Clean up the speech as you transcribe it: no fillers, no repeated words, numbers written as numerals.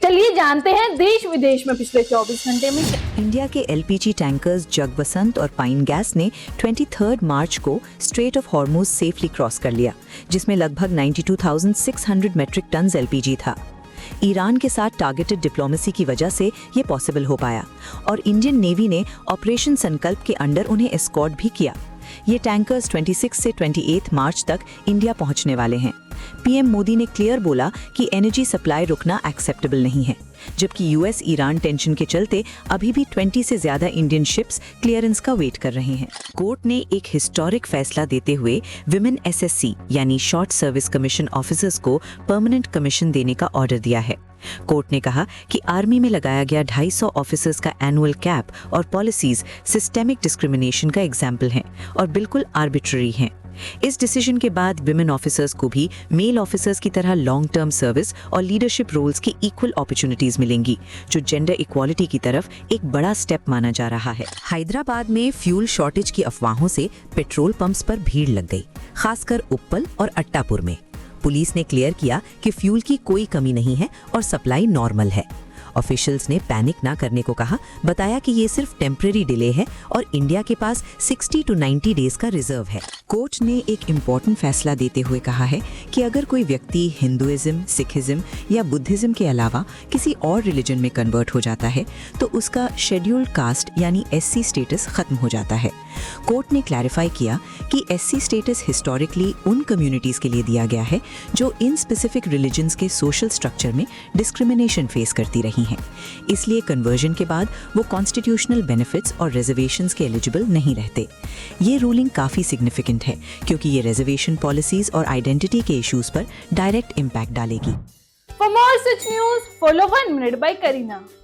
चलिए जानते हैं देश विदेश में पिछले 24 घंटे में इंडिया के एलपीजी टैंकर्स जगबसंत और पाइन गैस ने 23 मार्च को straight of Hormuz safely cross कर लिया, जिसमें लगभग 92,600 मैट्रिक टन एलपीजी था। ईरान के साथ टारगेटेड डिप्लोमेसी की वजह से ये पॉसिबल हो पाया और इंडियन नेवी ने ऑपरेशन संकल्प के अंडर उन्हें एस्कॉर्ट भी किया। ये टैंकर्स 26 से 28 मार्च तक इंडिया पहुंचने वाले हैं। पीएम मोदी ने क्लियर बोला कि एनर्जी सप्लाई रुकना एक्सेप्टेबल नहीं है, जबकि यूएस ईरान टेंशन के चलते अभी भी 20 से ज्यादा इंडियन शिप्स क्लियरेंस का वेट कर रहे हैं। कोर्ट ने एक हिस्टोरिक फैसला देते हुए विमेन एसएससी यानी शॉर्ट सर्विस कमीशन ऑफिसर्स को परमानेंट कमीशन देने का ऑर्डर दिया है। कोर्ट ने कहा कि आर्मी में लगाया गया 250 ऑफिसर्स का एनुअल कैप और पॉलिसीज सिस्टेमिक डिस्क्रिमिनेशन का एग्जाम्पल हैं और बिल्कुल आर्बिट्ररी हैं। इस डिसीजन के बाद विमेन ऑफिसर्स को भी मेल ऑफिसर्स की तरह लॉन्ग टर्म सर्विस और लीडरशिप रोल्स की इक्वल अपॉर्चुनिटीज मिलेंगी, जो जेंडर इक्वालिटी की तरफ एक बड़ा स्टेप माना जा रहा है। हैदराबाद में फ्यूल शॉर्टेज की अफवाहों से पेट्रोल पंप्स पर भीड़ लग गई, खासकर उप्पल और अट्टापुर में। पुलिस ने क्लियर किया कि फ्यूल की कोई कमी नहीं है और सप्लाई नॉर्मल है। ऑफिशियल्स ने पैनिक ना करने को कहा, बताया कि ये सिर्फ टेम्परेरी डिले है और इंडिया के पास 60 to 90 डेज का रिजर्व है। कोर्ट ने एक इम्पॉर्टेंट फैसला देते हुए कहा है कि अगर कोई व्यक्ति हिंदुइज्म, सिखिज्म या बुद्धिज्म के अलावा किसी और रिलीजन में कन्वर्ट हो जाता है तो उसका शेड्यूल्ड कास्ट यानी एससी स्टेटस खत्म हो जाता है। कोर्ट ने क्लैरिफाई किया कि एससी स्टेटस हिस्टोरिकली उन कम्युनिटीज के लिए दिया गया है जो इन स्पेसिफिक रिलीजन्स के सोशल स्ट्रक्चर में डिस्क्रिमिनेशन फेस करती रही हैं। इसलिए कन्वर्जन के बाद वो कॉन्स्टिट्यूशनल बेनिफिट्स और रिजर्वेशंस के एलिजिबल नहीं रहते। ये रूलिंग काफ़ी सिग्निफिकेंट है क्योंकि ये रिजर्वेशन पॉलिसीज और आइडेंटिटी के इश्यूज पर डायरेक्ट इम्पैक्ट डालेगी। For more such news follow 1 minute by Kareena.